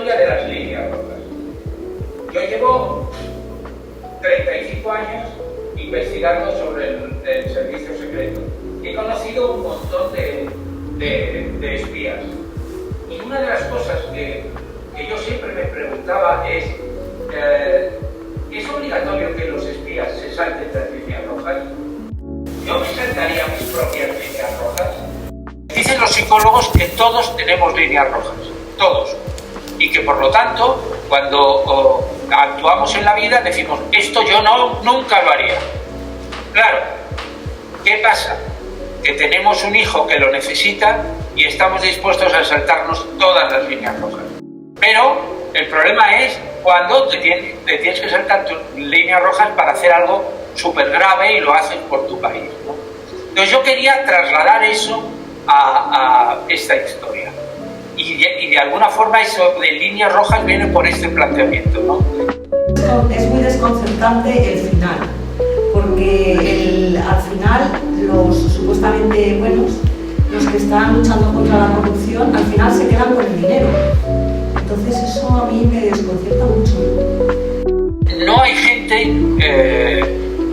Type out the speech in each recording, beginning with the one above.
historia de las líneas rojas. Yo llevo 35 años investigando sobre el servicio secreto. He conocido un montón de espías. Y una de las cosas que yo siempre me preguntaba es obligatorio que los espías se salten las líneas rojas? Yo me saltaría mis propias líneas rojas. Dicen los psicólogos que todos tenemos líneas rojas, todos. Y que por lo tanto, cuando actuamos en la vida, decimos, esto yo nunca lo haría. Claro, ¿qué pasa? Que tenemos un hijo que lo necesita y estamos dispuestos a saltarnos todas las líneas rojas. Pero el problema es cuando te tienes que saltar tus líneas rojas para hacer algo súper grave y lo haces por tu país, ¿no? Entonces yo quería trasladar eso a esta historia. Y de alguna forma eso de líneas rojas viene por este planteamiento, ¿no? Es muy desconcertante el final, porque al final los supuestamente buenos, los que están luchando contra la corrupción, al final se quedan con el dinero. Entonces eso a mí me desconcierta mucho. No hay gente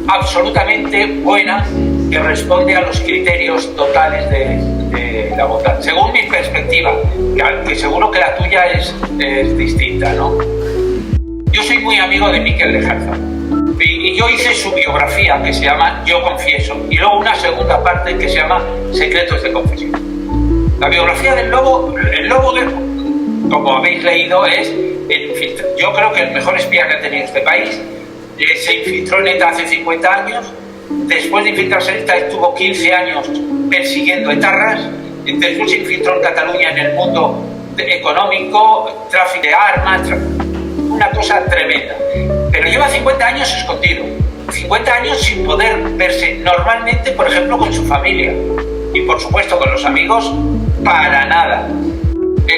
absolutamente buena que responde a los criterios totales de la votación, según mi perspectiva, que seguro que la tuya es distinta, ¿no? Yo soy muy amigo de Miquel Lejarza y yo hice su biografía que se llama Yo Confieso y luego una segunda parte que se llama Secretos de Confesión. La biografía del Lobo, el Lobo, como habéis leído, yo creo que el mejor espía que ha tenido este país. Se infiltró en ETA hace 50 años, después de infiltrarse en ETA estuvo 15 años persiguiendo etarras, después se infiltró en Cataluña en el mundo económico, tráfico de armas, una cosa tremenda. Pero lleva 50 años escondido, 50 años sin poder verse normalmente, por ejemplo, con su familia y por supuesto con los amigos, para nada.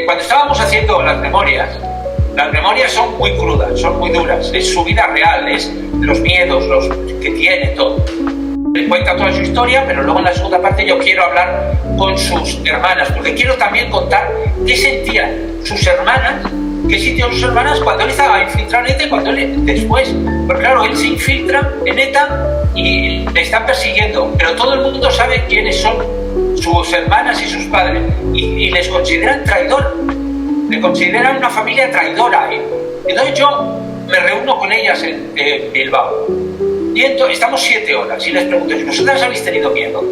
Cuando estábamos haciendo las memorias son muy crudas, son muy duras, es su vida real, es los miedos, los que tiene, todo. Le cuenta toda su historia, pero luego en la segunda parte yo quiero hablar con sus hermanas, porque quiero también contar qué sentían sus hermanas, qué sintieron sus hermanas cuando él estaba infiltrado en ETA y cuando él después. Porque claro, él se infiltra en ETA y le están persiguiendo, pero todo el mundo sabe quiénes son sus hermanas y sus padres y les consideran traidor. Le consideran una familia traidora. Entonces yo me reúno con ellas en Bilbao. Y entonces estamos 7 horas y les pregunto, ¿vosotras habéis tenido miedo?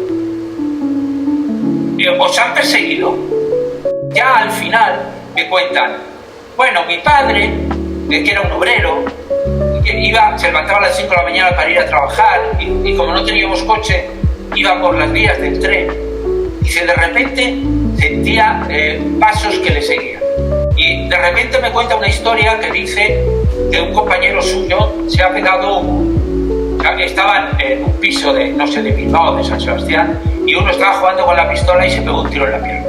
¿Os han perseguido? Ya al final me cuentan, bueno, mi padre, que era un obrero, se levantaba a las 5 de la mañana para ir a trabajar y como no teníamos coche, iba por las vías del tren. Y de repente sentía pasos que le seguían. Y de repente me cuenta una historia que dice que un compañero suyo se ha pegado estaban en un piso de, no sé, de Bilbao, de San Sebastián, y uno estaba jugando con la pistola y se pegó un tiro en la pierna.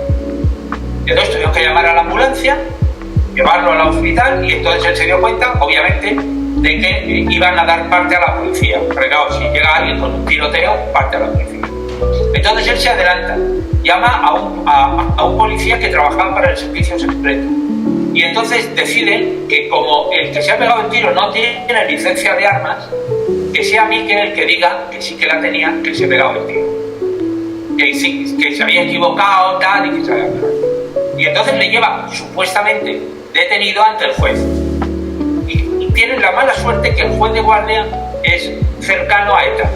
Entonces tuvieron que llamar a la ambulancia, llevarlo al hospital, y entonces él se dio cuenta, obviamente, de que iban a dar parte a la policía. Porque claro, si llega alguien con un tiroteo, parte a la policía. Entonces él se adelanta, llama a un policía que trabajaba para el servicio secreto. Y entonces deciden que como el que se ha pegado el tiro no tiene licencia de armas, que sea Miquel el que diga que sí que la tenía, que se ha pegado el tiro. Que se había equivocado, tal, y que se había pegado. Y entonces le lleva supuestamente detenido ante el juez. Y tienen la mala suerte que el juez de guardia es cercano a ETA.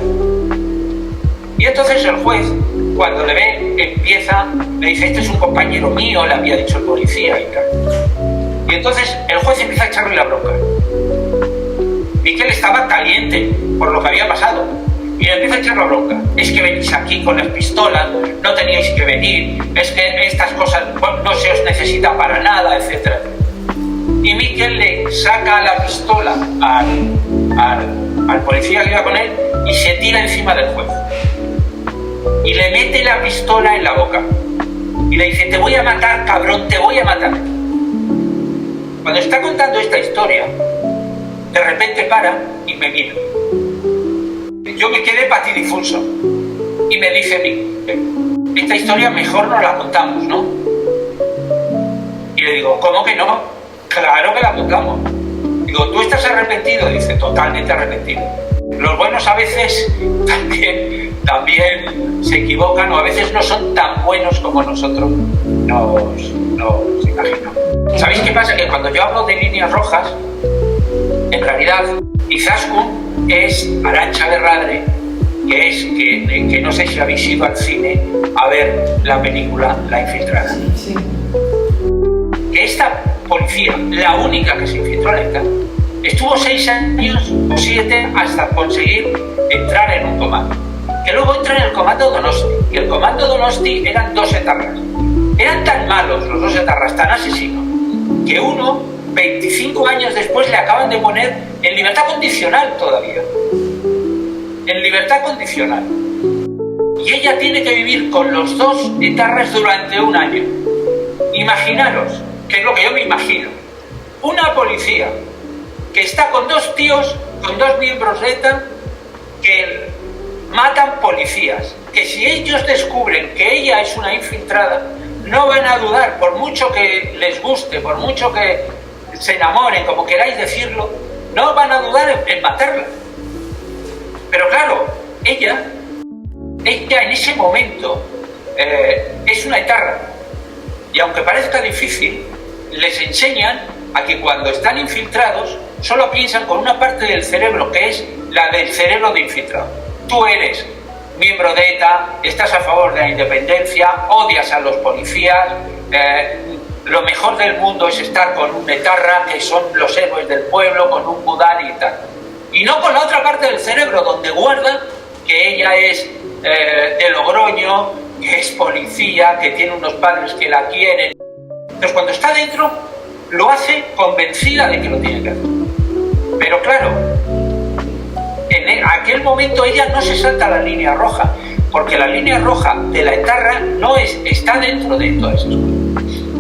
Y entonces el juez, cuando le ve, le dice, este es un compañero mío, le había dicho el policía y tal. Y entonces el juez empieza a echarle la bronca. Miquel estaba caliente por lo que había pasado. Y le empieza a echar la bronca. Es que venís aquí con las pistolas, no teníais que venir, es que estas cosas no se os necesita para nada, etc. Y Miquel le saca la pistola al policía que iba con él y se tira encima del juez. Y le mete la pistola en la boca. Y le dice, te voy a matar, cabrón, te voy a matar. Cuando está contando esta historia, de repente para y me mira. Yo me quedé patidifuso. Y me dice, esta historia mejor no la contamos, ¿no? Y le digo, ¿cómo que no? Claro. juzgamos. Digo, ¿tú estás arrepentido? Dice, totalmente arrepentido. Los buenos a veces también se equivocan o a veces no son tan buenos como nosotros nos imaginamos. ¿Sabéis qué pasa? Que cuando yo hablo de líneas rojas, en realidad Izaskun es Arantxa Berradre, que no sé si habéis ido al cine a ver la película La Infiltrada. Sí. Que esta policía, la única que se infiltró en ETA, estuvo 6 años o 7 hasta conseguir entrar en un comando. Que luego entra en el comando Donosti. Y el comando Donosti eran 2 etarras. Eran tan malos los 2 etarras, tan asesinos, que uno, 25 años después, le acaban de poner en libertad condicional todavía. En libertad condicional. Y ella tiene que vivir con los 2 etarras durante 1 año. Imaginaros, que es lo que yo me imagino, una policía que está con 2 tíos, con 2 miembros de ETA, que matan policías, que si ellos descubren que ella es una infiltrada, no van a dudar, por mucho que les guste, por mucho que se enamoren, como queráis decirlo, no van a dudar en matarla. Pero claro, ella en ese momento es una etarra, y aunque parezca difícil, les enseñan a que cuando están infiltrados solo piensan con una parte del cerebro, que es la del cerebro de infiltrado. Tú eres miembro de ETA, estás a favor de la independencia, odias a los policías, lo mejor del mundo es estar con un etarra, que son los héroes del pueblo, con un budal y tal. Y no con la otra parte del cerebro, donde guardan que ella es de Logroño, que es policía, que tiene unos padres que la quieren. Entonces, cuando está dentro, lo hace convencida de que lo tiene que hacer. Pero claro, en aquel momento ella no se salta la línea roja, porque la línea roja de la etarra está dentro de todas esas cosas.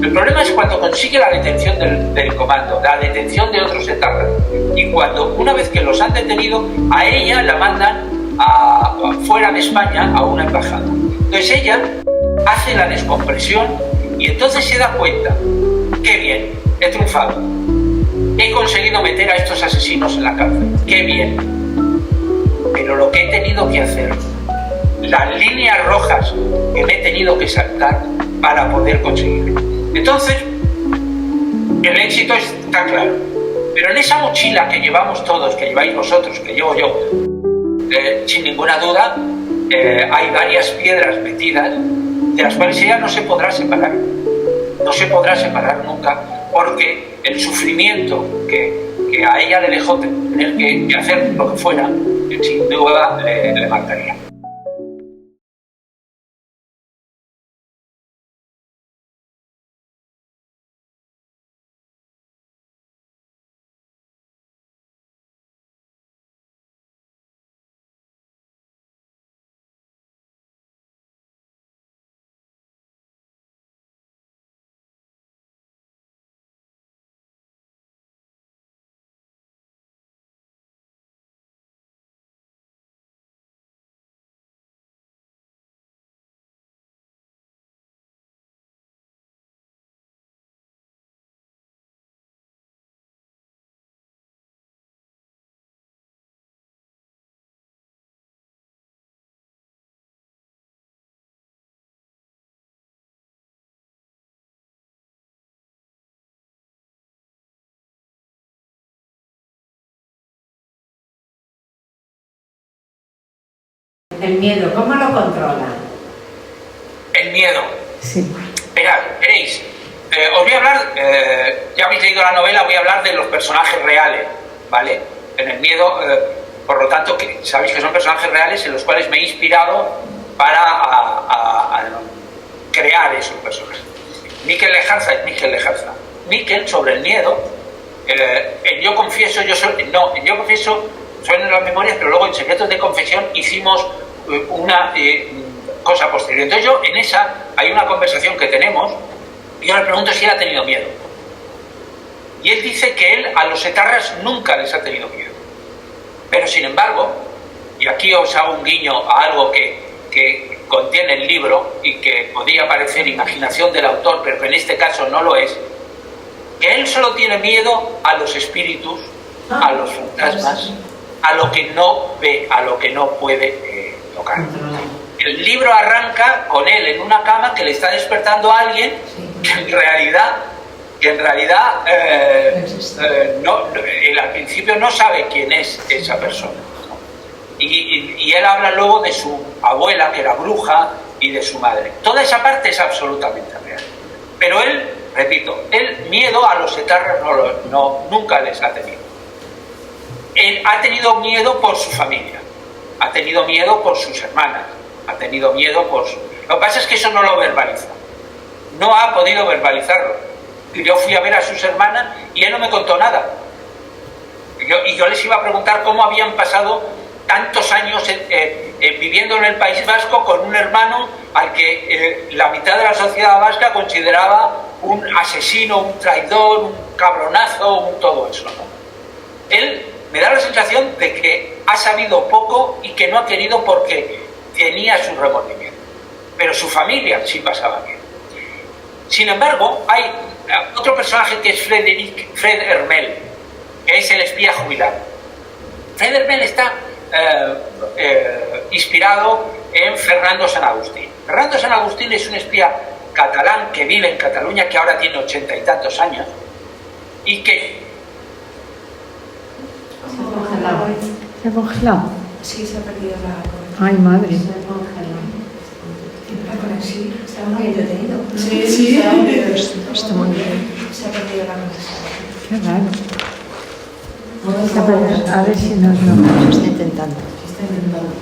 El problema es cuando consigue la detención del comando, la detención de otros etarras, y cuando, una vez que los han detenido, a ella la mandan fuera de España a una embajada. Entonces ella hace la descompresión y entonces se da cuenta, qué bien, he triunfado, he conseguido meter a estos asesinos en la cárcel, qué bien, pero lo que he tenido que hacer, las líneas rojas que me he tenido que saltar para poder conseguirlo. Entonces, el éxito está claro, pero en esa mochila que llevamos todos, que lleváis vosotros, que llevo yo, sin ninguna duda, hay varias piedras metidas de las cuales ella no se podrá separar. No se podrá separar nunca, porque el sufrimiento que a ella le dejó tener que hacer lo que fuera, sin duda le mataría. El miedo, ¿cómo lo controla? El miedo. Sí. Mirad, veréis, os voy a hablar, ya habéis leído la novela, voy a hablar de los personajes reales, ¿vale? En el miedo, por lo tanto, sabéis que son personajes reales en los cuales me he inspirado para crear esos personajes. Miquel Lejarza es Miquel Lejarza. Miquel, sobre el miedo, en Yo Confieso, suenan las memorias, pero luego en Secretos de Confesión hicimos una cosa posterior. Entonces yo, en esa, hay una conversación que tenemos, y yo le pregunto si él ha tenido miedo. Y él dice que él a los etarras nunca les ha tenido miedo. Pero sin embargo, y aquí os hago un guiño a algo que contiene el libro y que podría parecer imaginación del autor, pero que en este caso no lo es, que él solo tiene miedo a los espíritus, a los fantasmas, a lo que no ve, a lo que no puede tocar. El libro arranca con él en una cama que le está despertando a alguien que en realidad él al principio no sabe quién es esa persona, ¿no? Y él habla luego de su abuela, que era bruja, y de su madre. Toda esa parte es absolutamente real. Pero él, repito, el miedo a los etarras nunca les ha tenido. Él ha tenido miedo por su familia, ha tenido miedo por sus hermanas, ha tenido miedo por su... Lo que pasa es que eso no lo verbaliza. No ha podido verbalizarlo. Yo fui a ver a sus hermanas y él no me contó nada. Yo les iba a preguntar cómo habían pasado tantos años viviendo en el País Vasco con un hermano al que la mitad de la sociedad vasca consideraba un asesino, un traidor, un cabronazo, un todo eso, ¿no? Él me da la sensación de que ha sabido poco y que no ha querido porque tenía su remordimiento. Pero su familia sí pasaba bien. Sin embargo, hay otro personaje que es Fred Hermel, que es el espía jubilado. Fred Hermel está inspirado en Fernando San Agustín. Fernando San Agustín es un espía catalán que vive en Cataluña, que ahora tiene 80 y tantos años, y que... ¿Se ha congelado? Sí, se ha perdido la conexión. Ay, madre. Se ha congelado. La conexión está muy entretenido. Sí. Está muy bien. Se ha perdido la conexión. Qué raro. A ver si nos lo está intentando. Está intentando.